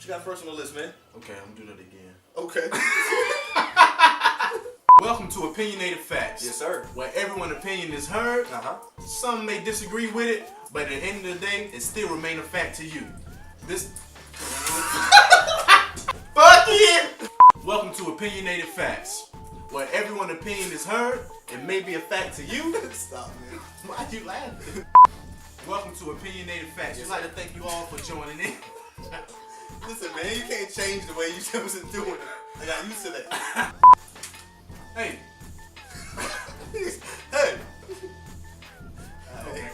What you got first on the list, man? Okay, I'm gonna do that again. Okay. Welcome to Opinionated Facts. Yes, sir. Where everyone's opinion is heard. Some may disagree with it, but at the end of the day, it still remains a fact to you. Fuck it! Welcome to Opinionated Facts. Where everyone's opinion is heard, it may be a fact to you. Stop, man. Why you laughing? Welcome to Opinionated Facts. We'd like to thank you all for joining in. Listen, man, you can't change the way you was doing it. I got used to that. Hey. Hey. Okay, I got it.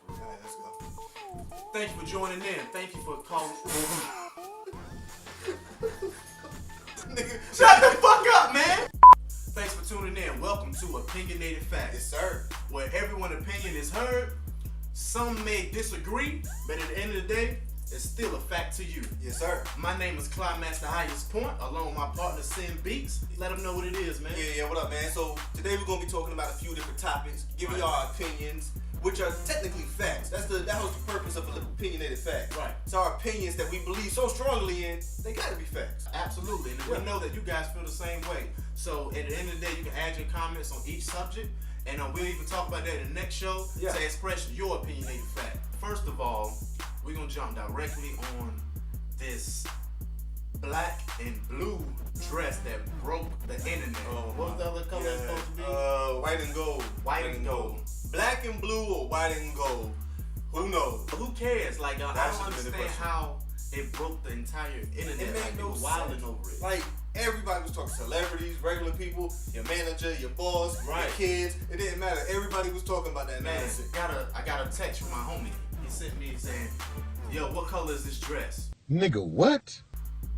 Alright, let's go. Thank you for joining in. Thank you for calling. Nigga, Shut the fuck up, man! Thanks for tuning in. Welcome to Opinionated Facts. Yes, sir. Where everyone's opinion is heard. Some may disagree, but at the end of the day, it's still a fact to you. Yes, sir. My name is Climax the Highest Point, along with my partner Sin Beats. Let them know what it is, man. Yeah, what up, man? So today we're gonna be talking about a few different topics, giving y'all our opinions, which are technically facts. That was the purpose of an opinionated fact. Right. It's our opinions that we believe so strongly in, they gotta be facts. Absolutely, and we know that you guys feel the same way. So at the end of the day, you can add your comments on each subject, and we'll even talk about that in the next show to express your opinionated fact. First of all, we're gonna jump directly on this black and blue dress that broke the internet. What was the other color supposed to be? White and gold. White and gold. Black and blue or white and gold? Who knows? Who cares? Like, I That don't should've been the understand question. how it broke the entire internet. It made like, no people wilding over it. Like, everybody was talking celebrities, regular people, your manager, your boss, Right. your kids. It didn't matter. Everybody was talking about that Man, nonsense. I got a text from my homie. He sent me saying, "Yo, what color is this dress?" Nigga, what?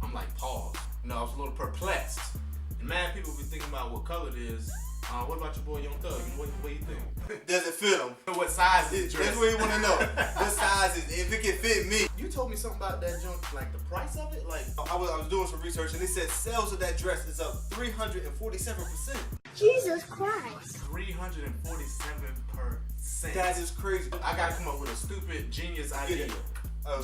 I'm like, pause. You know, I was a little perplexed. And man, people be thinking about what color it is. What about your boy Young Thug? What do you think? Does it fit him? What size is the dress? That's what you want to know. What size is it? If it can fit me. You told me something about that junk, like the price of it? Like, I was doing some research and they said sales of that dress is up 347%. Jesus Christ. 347%. That is crazy. I gotta come up with a stupid genius idea.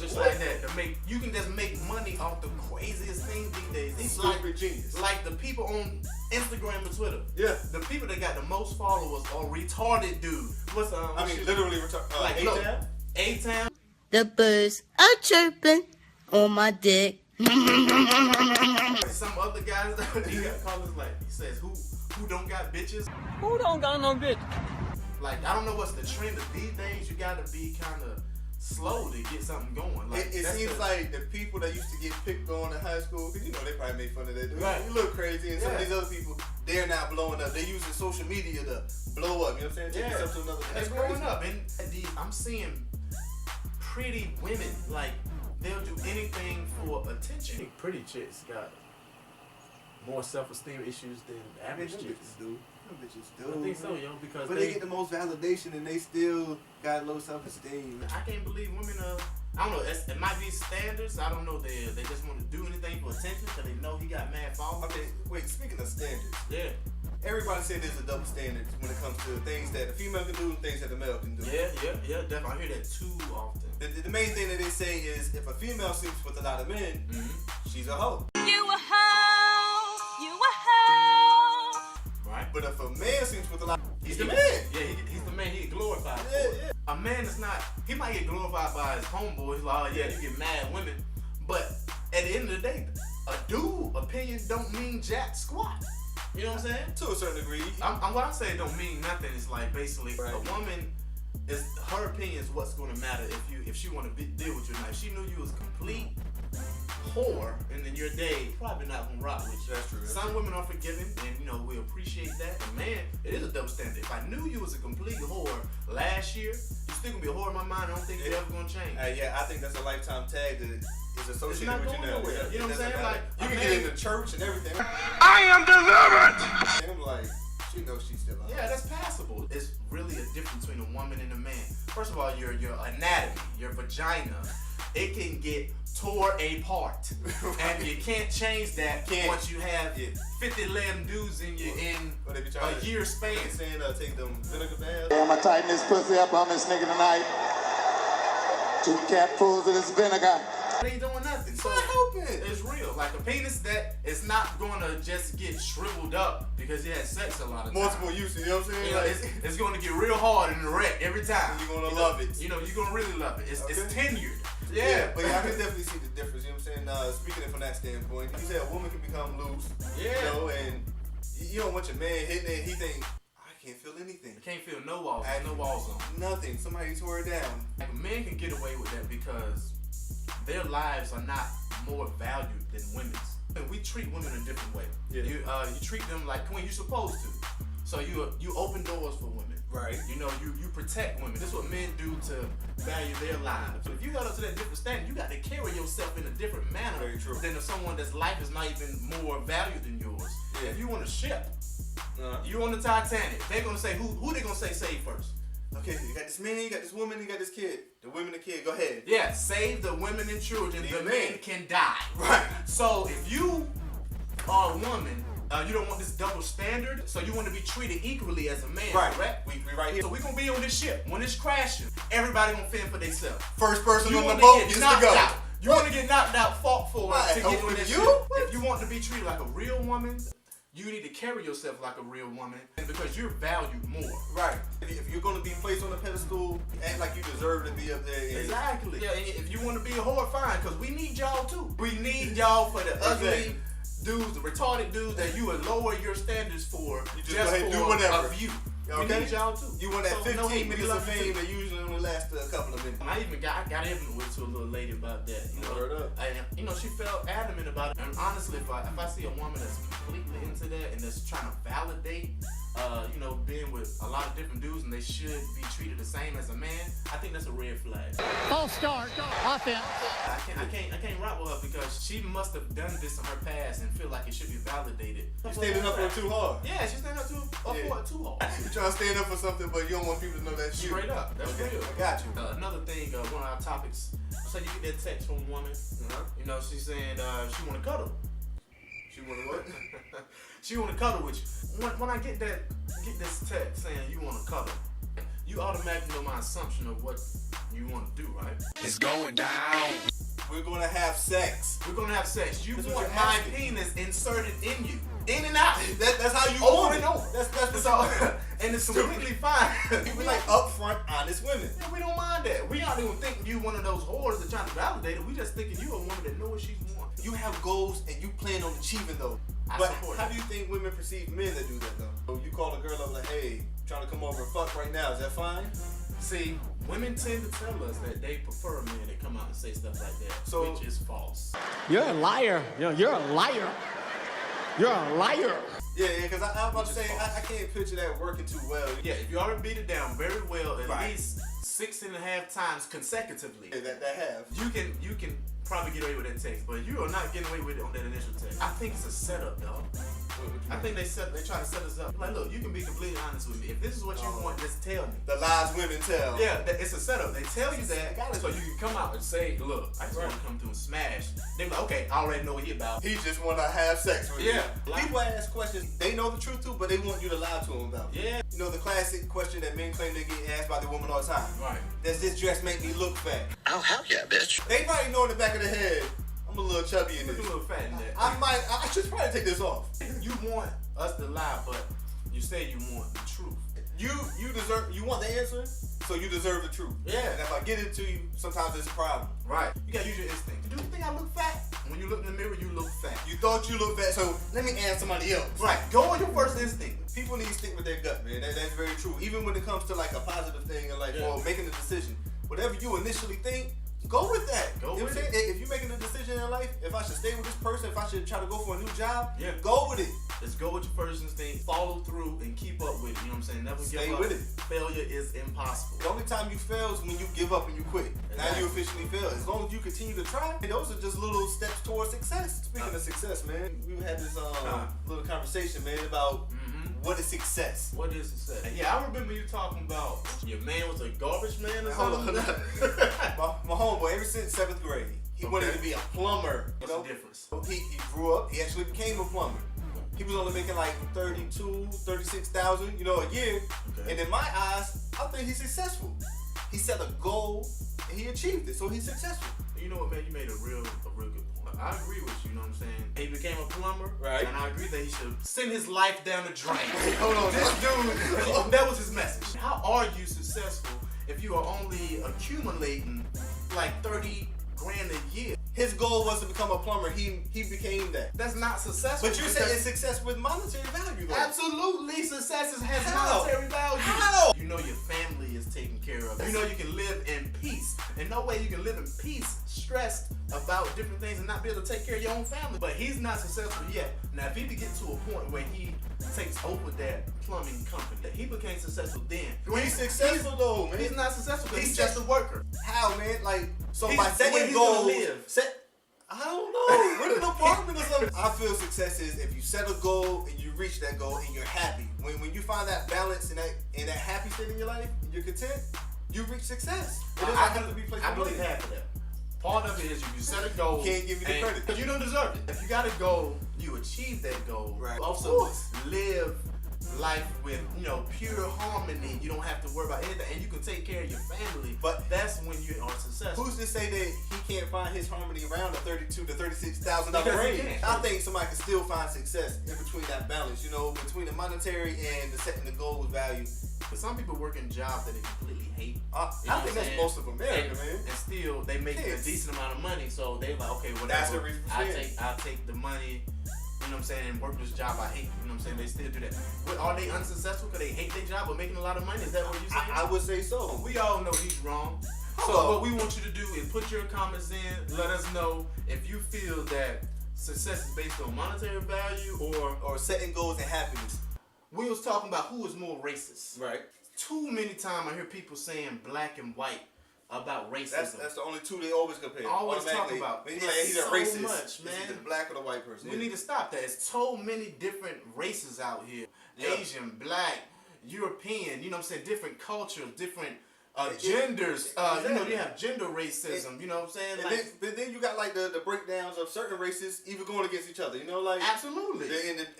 Just what? like that. You can just make money off the craziest things these days. It's Stupid genius. Like the people on Instagram and Twitter. Yeah. The people that got the most followers are retarded dudes. What's literally retarded. like A-Town? A-Town. The birds are chirping on my dick. Some other guys he got callers like he says who don't got bitches. Who don't got no bitch? Like I don't know what's the trend of these days. You gotta be kind of slow to get something going. Like It seems like the people that used to get picked on in high school, because you know they probably made fun of that dude. Right. You look crazy, and some of these other people, they're not blowing up. They're using social media to blow up. You know what I'm saying? Take yourself to another. That's growing up, and I'm seeing pretty women like they'll do anything for attention. Pretty chicks got more self-esteem issues than average chicks. Them bitches do. I think so, yo, because But they get the most validation and they still got low self-esteem. I can't believe women I don't know, it might be standards. I don't know, they just want to do anything for attention because they know he got mad followers. Okay, wait, speaking of standards, Yeah. everybody said there's a double standard when it comes to things that a female can do and things that a male can do. Yeah, definitely. I hear that too often. The main thing that they say is if a female sleeps with a lot of men, she's a hoe. You a hoe, you a hoe. Right? But if a man sleeps with a lot, he's the man. Yeah, he's the man. He get glorified. Yeah. A man is not. He might get glorified by his homeboys. Like, oh yeah, you get mad women. But at the end of the day, a dude opinion don't mean jack squat. You know what I'm saying? To a certain degree. What I'm saying don't mean nothing. It's like basically a woman is her opinion is what's going to matter if she want to deal with you. Now, if she knew you was complete whore and then your day probably not gonna rock with you. That's true. Some women are forgiving and we appreciate that. And man, it is a double standard. If I knew you was a complete whore last year, you still gonna be a whore in my mind. I don't think you're ever gonna change. Yeah, I think that's a lifetime tag that is associated with you now. Nowhere. You know what I'm saying? Like you can get into church and everything. I am delivered! And I'm like, she knows she's still out. Yeah, that's passable. It's really a difference between a woman and a man. First of all, your anatomy, your vagina, it can get tore apart, and you can't change that once you have 50 lamb dudes in you in a year span. Saying take them vinegar baths. Yeah, I'ma tighten this pussy up on this nigga tonight. 2 capfuls of this vinegar. They ain't doing nothing. It's So not helping. it's real. Like a penis that is not gonna just get shriveled up because he had sex a lot of times. Multiple uses, you know what I'm saying? You know, Like, it's gonna get real hard in the wreck every time. You're gonna love it. You know, you're gonna really love it. It's tenured. yeah, but I can definitely see the difference, you know what I'm saying? Speaking it from that standpoint, you said a woman can become loose, Yeah. you know, and you don't want your man hitting it, he think, I can't feel anything. I can't feel no walls. I- No walls on. Nothing. Somebody tore it down. Like men can get away with that because their lives are not more valued than women's. And we treat women a different way. Yeah. You treat them like when you're supposed to. So you open doors for women. Right. You know, you protect women. This is what men do to value their lives. So if you held up to that different standard, you got to carry yourself in a different manner Very true. than if someone that's life is not even more valued than yours. Yeah. If you on a ship, Uh, you on the Titanic, they're gonna say who they gonna say save first? okay, you got this man, you got this woman, you got this kid. The women, the kid, go ahead. Yeah, save the women and children. The The man. men can die. Right. So if you are a woman, you don't want this double standard. So you want to be treated equally as a man, Right. correct? We right here. So we gonna be on this ship when it's crashing. Everybody gonna fend for themselves. First person You on the want boat to gets get to knocked go. out. You want to get knocked out, fought for Right. to get on Hopefully this you? ship. What? If you want to be treated like a real woman, you need to carry yourself like a real woman because you're valued more. Right. If you're gonna be placed on a pedestal, act like you deserve to be up there. And Exactly. Yeah, and if you want to be a whore, fine, because we need y'all too. We need y'all for the ugly Exactly. dudes, the retarded dudes that you would lower your standards for You just just go ahead and for do whatever. a view. Okay. We need y'all too. You want that So, 15 no, we minutes love of you fame too. that usually only lasts a couple of minutes. I got even with to a little lady about that. You know, Word up. and she felt adamant about it. And honestly, if I see a woman that's completely into that and that's trying to validate, being with a lot of different dudes and they should be treated the same as a man, I think that's a red flag. False start. Offense. I can't rock with her because she must have done this in her past and feel like it should be validated. You standing up for it too hard. Yeah, she's standing up for it too hard. You trying to stand up for something, but you don't want people to know that's you. Straight up, that's Okay, real. I got you. Another thing, one of our topics. So you get that text from a woman. Uh-huh. You know, she's saying she want to cuddle. She want to what? She want to cuddle with you. When I get this text saying you want to cuddle, you automatically know my assumption of what you want to do, right? It's going down. We're gonna have sex. We're gonna have sex. You That's what want you're my asking. penis inserted in you, in and out. That's how you Over want and it. over. That's what So, you want. and it's completely fine. We like upfront, honest women. Yeah, we don't mind that. We don't even think you one of those whores that trying to validate it. We just thinking you a woman that know what she wants. You have goals and you plan on achieving those. I But support how that. do you think women perceive men that do that though? So you call a girl up like, hey, trying to come over and fuck right now, is that fine? See, women tend to tell us that they prefer men that come out and say stuff like that, So- which is false. You're a liar. You're a liar. You're a liar. Yeah, because I'm about to say, I can't picture that working too well. Yeah, if you already beat it down very well, at Right. least 6.5 times consecutively, Yeah, that have. you can probably get away with that text, but you are not getting away with it on that initial text. I think it's a setup, dog. I think they try to set us up. Like, look, you can be completely honest with me. If this is what you want, just tell me. The lies women tell. Yeah, it's a setup. They tell you that so you can come out and say, look, I just want to Right. come through and smash. They be like, okay, I already know what he about. He just want to have sex with Yeah. you. People ask questions they know the truth too, but they want you to lie to them about. Yeah. You know the classic question that men claim they get asked by the woman all the time. Right. Does this dress make me look fat? Oh, hell yeah, bitch. They probably know in the back of their head, I'm a little chubby in Look a this. little fat in that. I should probably take this off. You want us to lie, but you say you want the truth. You want the answer, so you deserve the truth. Yeah. And if I get it to you, sometimes it's a problem. Right. You gotta use your instinct. Do you think I look fat? When you look in the mirror, you look fat. You thought you looked fat, so let me ask somebody else. Right. Go on your first instinct. People need to stick with their gut, man. That's very true. Even when it comes to like a positive thing and like or making a decision, whatever you initially think, go with that. Go You know with what I'm saying? If you're making a decision in life, if I should stay with this person, if I should try to go for a new job, Yeah. go with it. Just go with your first instinct, follow through, and keep up with it. You know what I'm saying? Never Stay give up. with it. Failure is impossible. The only time you fail is when you give up and you quit. Now Exactly. you officially fail. As long as you continue to try, those are just little steps towards success. Speaking of success, man, we had this little conversation, man, about what is success. What is success? Yeah, I remember you talking about your man was a garbage man or Hold something. on. my homeboy, ever since 7th grade, he wanted to be a plumber. What's the difference? He grew up, he actually became a plumber. He was only making like 36,000, a year. Okay. And in my eyes, I think he's successful. He set a goal and he achieved it, so he's successful. You know what, man? You made a real good point. I agree with you. You know what I'm saying? He became a plumber, Right. And I agree that he should send his life down the drain. Hold on, This dude, that was his message. How are you successful if you are only accumulating like 30 grand a year? His goal was to become a plumber. He became that. That's not successful. But you're saying it's success with monetary value, though. Absolutely, success has How? monetary value. How? You know your family is taken care of. You know you can live in peace. And no way you can live in peace, stressed about different things and not be able to take care of your own family. But he's not successful yet. Now, if he could get to a point where he takes over that plumbing company, that he became successful then. He's successful, though, man. He's not successful because He's he's just a worker. How, man? Like, so He's- by where setting he's gonna goals, live. I don't know. With an apartment or something. I feel success is if you set a goal and you reach that goal and you're happy. When you find that balance and that happy state in your life, and you're content, you reach success. It doesn't have to be placed I on believe money. half of that. Part of it is you set a goal. Can't give you the credit. Because you don't deserve it. If you got a goal, you achieve that goal. Right. You also Of course. live life with, pure harmony. You don't have to worry about anything. And you can take care of your family. But that's when you are successful. Who's to say that he can't find his harmony around the $32,000 to $36,000 Because he range? can. I think somebody can still find success in between that balance, between the monetary and the setting the goal with value. But some people work in jobs that they completely hate. I You know think what I'm that's saying? most of America, man. And still, they make a Kids. decent amount of money. So they're like, okay, whatever. That's the reason for staying. I'll take the money. You know what I'm saying? And work this job I hate. You know what I'm saying? They still do that. But are they unsuccessful because they hate their job but making a lot of money? Is that what you're saying? I would say so. We all know he's wrong. So Hold on. what we want you to do is put your comments in. Let us know if you feel that success is based on monetary value or setting goals and happiness. we was talking about who is more racist. Right. Too many times I hear people saying black and white about racism. That's the only two they always compare. Always talk Automatically. about. He's It's like, he's a so racist. much, It's man. either the black or the white person. We need to stop that. It's so many different races out here. Yeah. Asian, black, European, you know what I'm saying? Different cultures, different genders. Exactly. You have gender racism, you know what I'm saying? And then you got like the breakdowns of certain races even going against each other. Like absolutely.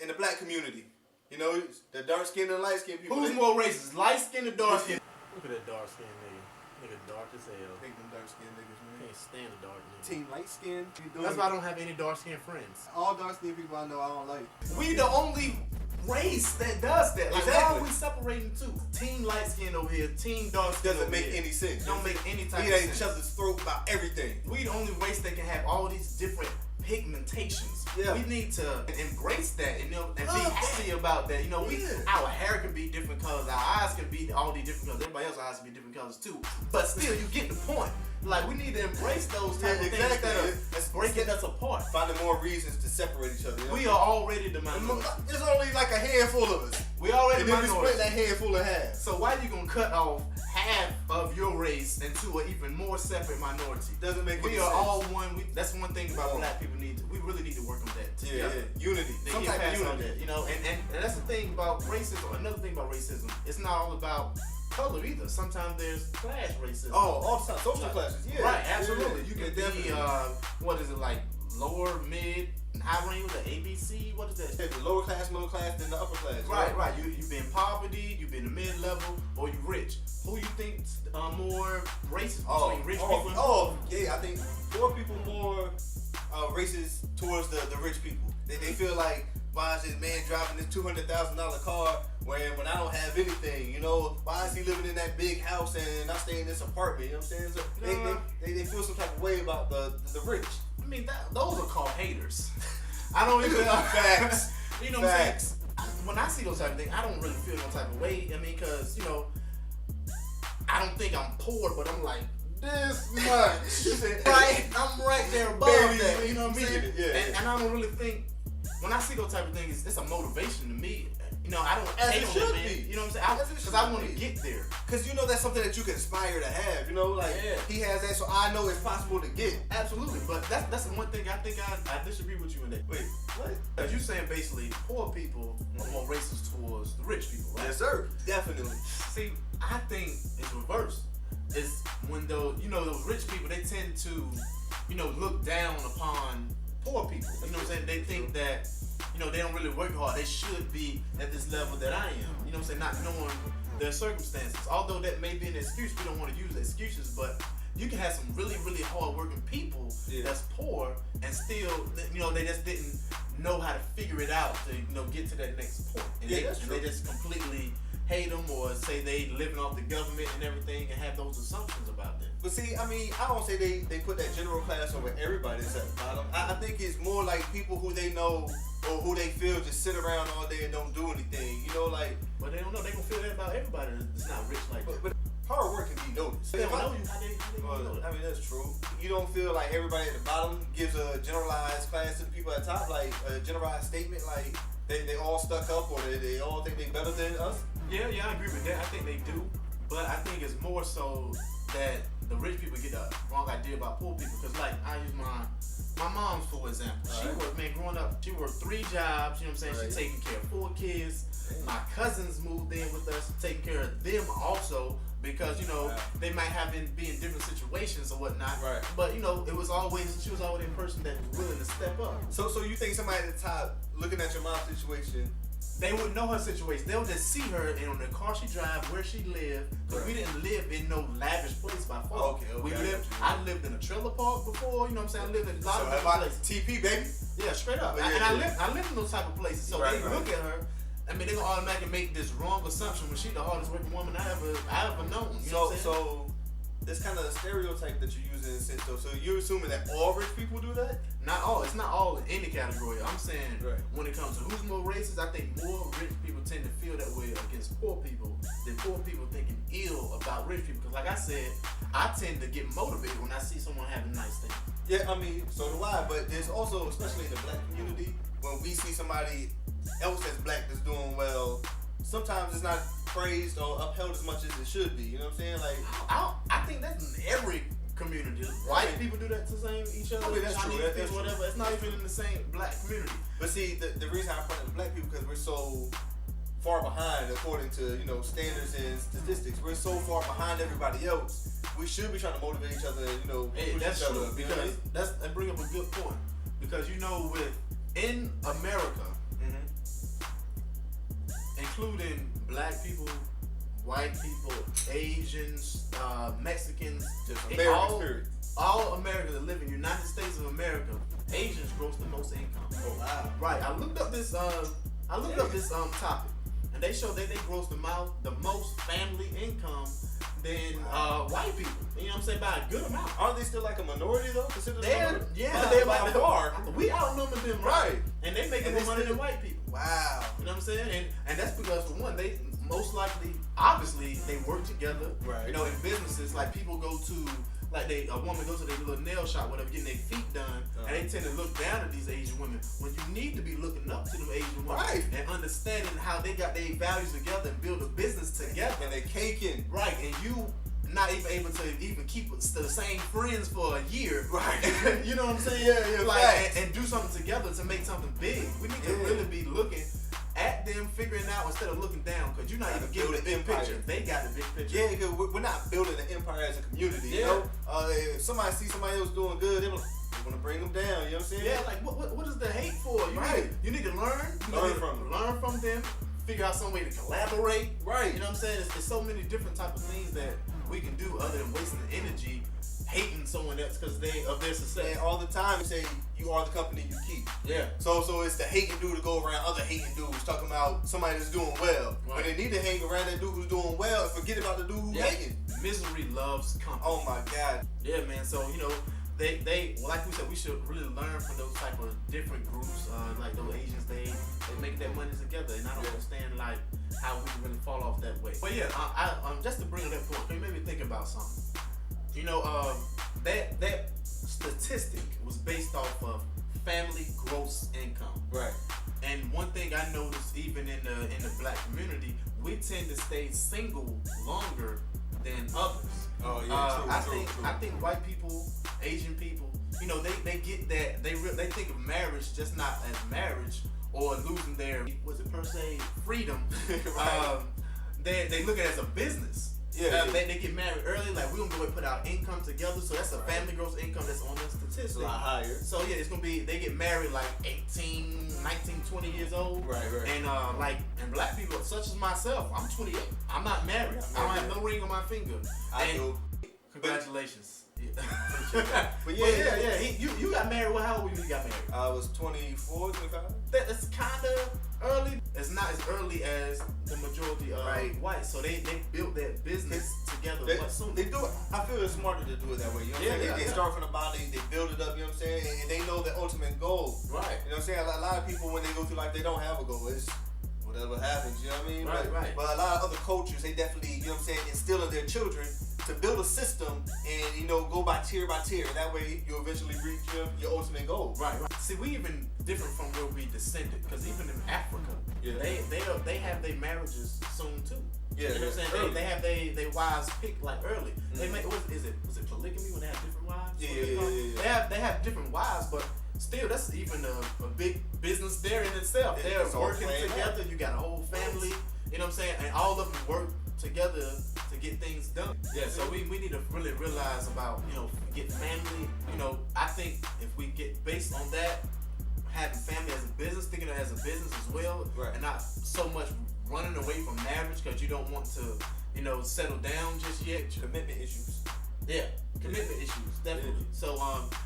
in the black community. The dark skinned and light skinned people. Who's more racist? Light skinned or dark skinned? Look at that dark skinned nigga. Nigga dark as hell. I hate them dark skinned niggas, man. Can't stand a dark nigga. Team light skinned. That's why I don't have any dark skinned friends. all dark skinned people I know I don't like. We the only race that does that. Like, Exactly. how are we separating two? Team light skin over here, team dark skin Doesn't over make here. any sense. Don't make any type We of at sense. each other's throat about everything. We the only race that can have all these different pigmentations. Yeah. We need to embrace that and be Love happy about that. Yeah. Our hair can be different colors, our eyes can be all these different colors. Everybody else's eyes can be different colors too. But still, you get the point. Like, we need to embrace those type of things instead of breaking us apart. Finding more reasons to separate each other. We are already the minority. There's only like a handful of us. We already And then we minority. split that handful in half. So why you gonna cut off half of your race into an even more separate minority? Doesn't make any We are sense. all one. That's one thing about black people we really need to work on that Yeah, together. unity. They Some get type of past all unity. that, and that's the thing about racism. Another thing about racism, it's not all about color either. Sometimes there's class racism. Oh, all the time. Social classes. Yeah. Right, absolutely. Yeah, You yeah, can be definitely. what is it, like lower, mid, and high range, the ABC? What is that? Yeah, the lower class, middle class, then the upper class. Right. You've been poverty, you've been the mid level, or you rich. Who you think more racist between rich people and poor? Yeah, I think poor people more racist towards the rich people. They feel like, why is this man driving this $200,000 car when I don't have anything? Why is he living in that big house and I stay in this apartment? You know what I'm saying? So they feel some type of way about the rich. I mean, those are called haters. I don't even Facts. You know what I'm saying? When I see those type of things, I don't really feel no type of way. I mean, because I don't think I'm poor, but I'm like this much. Right? I'm right there above Barely that. You know what I'm saying? making it, yeah. And I don't really think when I see those type of things, it's a motivation to me. I don't As hate it on should it, man. be. You know what I'm saying? As it Because should I want to be. get there. Because that's something that you can aspire to have. Yeah. He has that, so I know it's possible to get. Absolutely, but that's the one thing I think I disagree with you in that. Wait, what? Because you're saying basically poor people are more racist towards the rich people, right? Yes, sir. Definitely. See, I think it's reversed. It's when those rich people, they tend to, look down upon poor people. You know what I'm saying? They think that, they don't really work hard. They should be at this level that I am. You know what I'm saying? Not knowing their circumstances. Although that may be an excuse. We don't want to use excuses, but you can have some really, really hard-working people that's poor and still, they just didn't know how to figure it out to, get to that next point. And they just completely hate them or say they living off the government and everything and have those assumptions about them. But see, I mean, I don't say they put that general class over everybody that's at the bottom. I think it's more like people who they know or who they feel just sit around all day and don't do anything. But they don't know. They gonna feel that about everybody that's not rich like that. But hard work can be noticed. They don't know you. How they know that? I mean, that's true. You don't feel like everybody at the bottom gives a generalized class to the people at the top, like a generalized statement, like they all stuck up or they all think they better than us? Yeah, I agree with that. I think they do. But I think it's more so that the rich people get the wrong idea about poor people. Because, like, I use my mom's, for example. She worked, growing up, she worked 3 jobs, you know what I'm saying? She taking care of 4 kids. My cousins moved in with us, taking care of them also. Because, they might have be in different situations or whatnot. Right. But, she was always a person that was willing to step up. So you think somebody at the top, looking at your mom's situation, they wouldn't know her situation. They'll just see her and on the car she drive, where she lived. Because we didn't live in no lavish place by far. Okay. I lived in a trailer park before. You know what I'm saying? I lived in a lot of different places. TP, baby. Yeah, straight up. I lived in those type of places. So they look at her. I mean, they're gonna automatically make this wrong assumption when she's the hardest working woman I ever known. You know what I'm saying? So it's kind of a stereotype that you're using in a sense, though. So you're assuming that all rich people do that? Not all. It's not all in any category. I'm saying when it comes to who's more racist, I think more rich people tend to feel that way against poor people than poor people thinking ill about rich people. Because, like I said, I tend to get motivated when I see someone having nice things. Yeah, I mean, so do I. But there's also, especially in the black community, when we see somebody else that's black that's doing well, sometimes it's not praised or upheld as much as it should be. You know what I'm saying? Like, I think that's in every community. White people do that to each other. I mean, that's true. Chinese That's people, true. whatever. It's not even in the same black community. But see, the reason I point at the black people because we're so far behind according to standards and statistics. We're so far behind everybody else. We should be trying to motivate each other. Hey, push that's each true. other. Because that bring up a good point. Because in America, including black people, white people, Asians, Mexicans, all Americans that live in the United States of America, Asians gross the most income. Oh wow! Right. I looked up this topic, and they show that they gross the most family income than white people. You know what I'm saying? By a good amount. Aren't they still like a minority though? Considered They're by far. We outnumber them, right? And they making more money than white people. Wow. You know what I'm saying? And that's because for one, they most likely, obviously, they work together. Right. In businesses, like people go to, a woman goes to their little nail shop, whatever, getting their feet done, and they tend to look down at these Asian women when you need to be looking up to them Asian women and understanding how they got their values together and build a business together. And they're caking. Right. And you not even able to even keep the same friends for a year. Right. You know what I'm saying? Yeah. And do something together to make something big. We need to really be looking at them, figuring out instead of looking down, because you're not even getting the big picture. They got the big picture. Yeah, because we're not building an empire as a community. Yeah. If somebody sees somebody else doing good, they want to bring them down. You know what I'm saying? Yeah, like what is the hate for? You need to learn. Learn from them. Figure out some way to collaborate. Right. You know what I'm saying? There's so many different type of things that we can do other than wasting the energy hating someone else because of their success. And all the time, say you are the company you keep. Yeah. So it's the hating dude to go around other hating dudes talking about somebody that's doing well. Right. But they need to hang around that dude who's doing well and forget about the dude who's hating. Misery loves company. Oh my God. Yeah, man. So they like we said, we should really learn from those type of different groups, like those Asians. They make their money together, and I don't understand like how we can really fall off that way. But yeah, I just to bring it up point, it made me think about something. That statistic was based off of family gross income. Right. And one thing I noticed, even in the black community, we tend to stay single longer than others. Oh yeah, true. I think white people, Asian people, they get that they think of marriage just not as marriage or losing their per se freedom. Right. They look at it as a business. Yeah. They get married early, like we're gonna go and put our income together, so that's a family gross income that's on the statistic. It's a lot higher. So yeah, it's gonna be they get married like 18, 19, 20 years old. Right. And black people such as myself, I'm 28. I'm not married. I don't have no ring on my finger. I do. Congratulations. But You got married. Well, how old were you when you got married? I was 24, 25. That's kind of early. It's not as early as the majority of whites. So they built that business together. They do it. I feel it's smarter to do it that way. You know what I'm saying? They start from the bottom, they build it up. You know what I'm saying? And they know the ultimate goal. Right. You know what I'm saying? A lot of people when they go through life, they don't have a goal. It's whatever happens. You know what I mean? Right. But a lot of other cultures, they definitely, you know what I'm saying, instill in their children to build a system and go by tier. That way you eventually reach your ultimate goal. Right. See, we even different from where we descended, because even in Africa, they have their marriages soon too. Yeah, you know what I'm saying? They have their wives picked like early. They make was it polygamy when they have different wives? Yeah. They have different wives, but still that's even a big business there in itself. They're working together. You got a whole family. You know what I'm saying? And all of them work together to get things done. Yeah, so we need to really realize about, get family. I think if we get based on that, having family as a business, thinking of it as a business as well, and not so much running away from marriage because you don't want to, settle down just yet. Commitment issues. Yeah, commitment issues, definitely. So,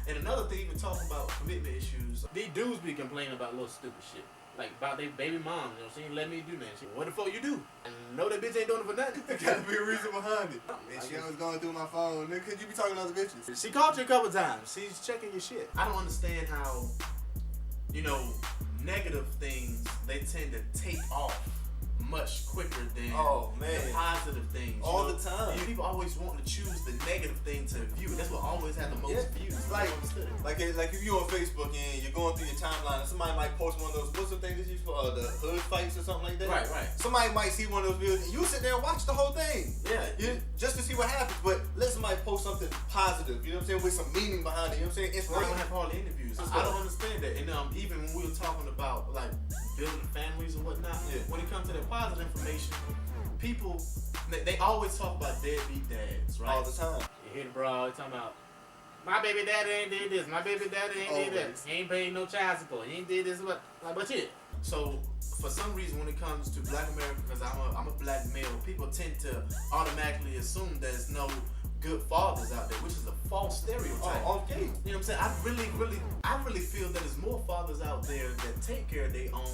and another thing, even talking about commitment issues, these dudes be complaining about little stupid shit. Like about their baby mom, she ain't let me do that shit. What the fuck you do? And know that bitch ain't doing it for nothing. There gotta be a reason behind it. And she always going through my phone. Could you be talking to other bitches? She called you a couple times. She's checking your shit. I don't understand how, negative things, they tend to take off much quicker than the positive things. All the time. People always want to choose the negative thing to view. That's what always has the most views. Like if you're on Facebook and you're going through your timeline and somebody might post one of those, what's the thing that you for the hood fights or something like that? Right. Somebody might see one of those videos and you sit there and watch the whole thing. Yeah. Just to see what happens. But let somebody post something positive, you know what I'm saying, with some meaning behind it, you know what I'm saying? It's I don't have all the interviews. I don't understand that. And even when we were talking about like building families and whatnot, when it comes to that positive information, people they always talk about deadbeat dads, right? All the time. You hear the bro always talking about, my baby daddy ain't did this, my baby daddy ain't did that, he ain't paid no child support, he ain't did this, but shit. So for some reason, when it comes to Black America, because I'm a black male, people tend to automatically assume there's no good fathers out there, which is a false stereotype. Okay. You know what I'm saying? I really feel that there's more fathers out there that take care of their own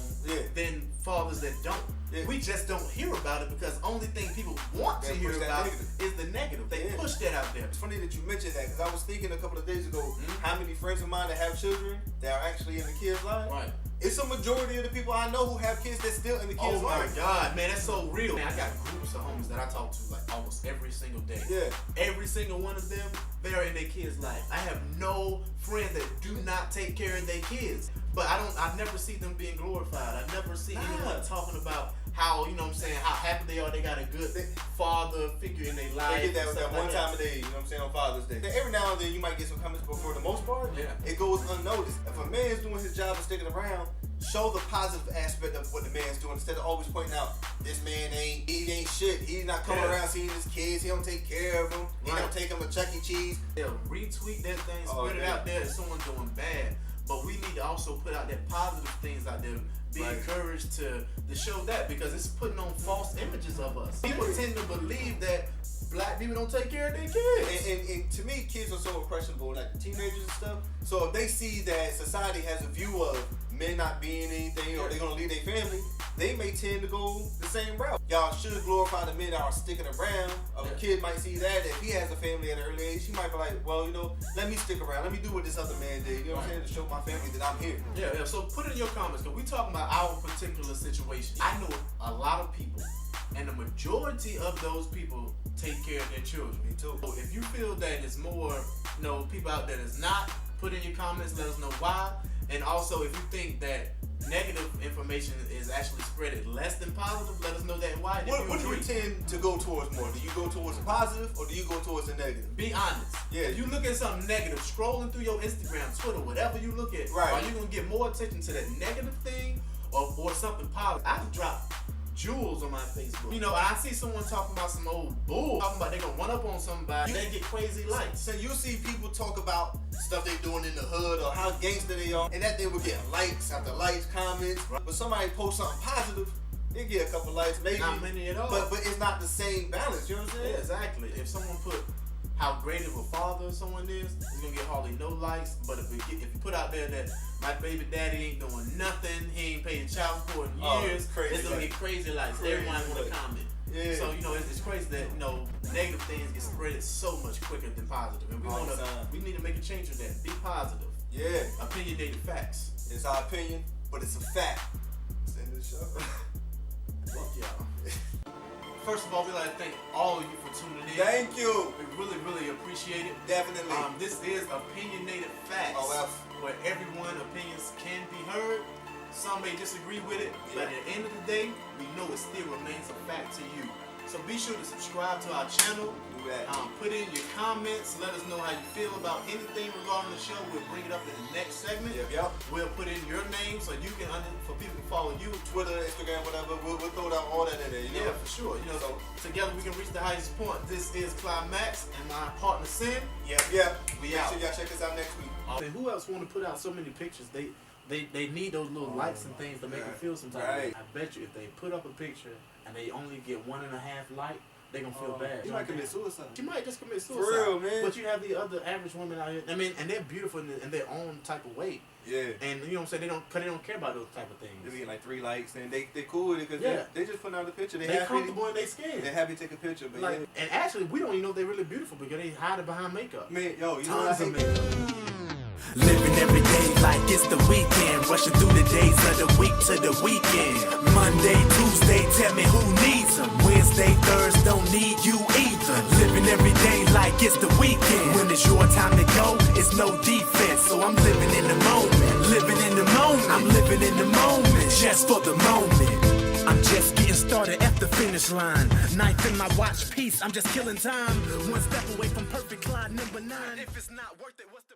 than fathers that don't. Yeah. We just don't hear about it because only thing people want to hear about is the negative. They push that out there. It's funny that you mentioned that because I was thinking a couple of days ago how many friends of mine that have children that are actually in the kids' lives. Right. It's a majority of the people I know who have kids that's still in the kids' lives. Oh my God, man, that's so real. Man, I got groups of homies that I talk to like almost every single day. Yeah. Every single one of them, they're in their kids' life. I have no friends that do not take care of their kids. But I never see them being glorified. I never see anyone talking about how, you know what I'm saying, how happy they are. They got a good father figure in their life. They get that one time a day, you know what I'm saying, on Father's Day. Every now and then you might get some comments, but for the most part, it goes unnoticed. If a man's doing his job and sticking around, show the positive aspect of what the man's doing instead of always pointing out this man he ain't shit. He's not coming around seeing his kids. He don't take care of them. He don't take them to Chuck E. Cheese. They'll retweet that thing, spread it out there if someone's doing bad. But we need to also put out that positive things out there. Be encouraged to show that because it's putting on false images of us. People tend to believe that Black people don't take care of their kids. And to me, kids are so impressionable, like the teenagers and stuff. So if they see that society has a view of men not being anything or they're going to leave their family, they may tend to go the same route. Y'all should glorify the men that are sticking around. A kid might see that. If he has a family at an early age, he might be like, well, let me stick around. Let me do what this other man did. You know what I'm saying? To show my family that I'm here. Yeah. So put it in your comments because we talking about our particular situation. I know a lot of people, and the majority of those people take care of their children. Me too. So if you feel that it's more, people out there that's not, put in your comments, let us know why. And also, if you think that negative information is actually spreaded less than positive, let us know that and why. What do you tend to go towards more? Do you go towards the positive or do you go towards the negative? Be honest. Yeah. If you look at something negative, scrolling through your Instagram, Twitter, whatever you look at, are you going to get more attention to that negative thing or something positive? I dropped jewels on my Facebook. And I see someone talking about some old bull, talking about they gonna run up on somebody, they get crazy likes. So you see people talk about stuff they doing in the hood or how gangster they are, and that they will get likes after likes, comments. But somebody post something positive, they get a couple likes, maybe. Not many at all. But it's not the same balance, you know what I'm saying? Yeah, exactly. If someone put how great of a father someone is, it's gonna get hardly no likes. But if you put out there that my baby daddy ain't doing nothing, he ain't paid child support in years, it's gonna get crazy likes. Everyone wanna comment. Yeah. So it's crazy that negative things get spread so much quicker than positive, and we need to make a change with that. Be positive. Yeah. Opinionated facts. It's our opinion, but it's a fact. It's the end of the show. Fuck y'all. First of all, we'd like to thank all of you for tuning in. Thank you. We really, really appreciate it. Definitely. This is Opinionated Facts, where everyone's opinions can be heard. Some may disagree with it, but at the end of the day, we know it still remains a fact to you. So be sure to subscribe to our channel. Put in your comments. Let us know how you feel about anything regarding the show. We'll bring it up in the next segment. We'll put in your name so you can for people to follow you. Twitter, Instagram, whatever. We'll throw down all that in there. Yeah, for sure. So together we can reach the highest point. This is Climax and my partner Sin. We out. Make sure y'all check us out next week. And who else want to put out so many pictures? They need those little likes and things to make them feel some type of way. I bet you if they put up a picture and they only get 1.5 likes, they gonna feel bad. You might commit suicide. You might just commit suicide. For real, man. But you have the other average women out here. I mean, and they're beautiful in their own type of way. Yeah. And you know what I'm saying? They don't care about those type of things. They get like 3 likes and they cool with it because they just put out the picture. They're comfortable in their skin. They're happy to take a picture. But and actually, we don't even know they're really beautiful because they hide it behind makeup. Man, yo, you Tons know of what I hate? makeup. Living every day like it's the weekend. Rushing through the days of the week to the weekend. Monday, Tuesday, tell me who needs them. Wednesday, Thursday, don't need you either. Living every day like it's the weekend. When it's your time to go, it's no defense. So I'm living in the moment. Living in the moment. I'm living in the moment. Just for the moment. I'm just getting started at the finish line. Knife in my watch piece, I'm just killing time. One step away from perfect Clyde number 9. If it's not worth it, what's the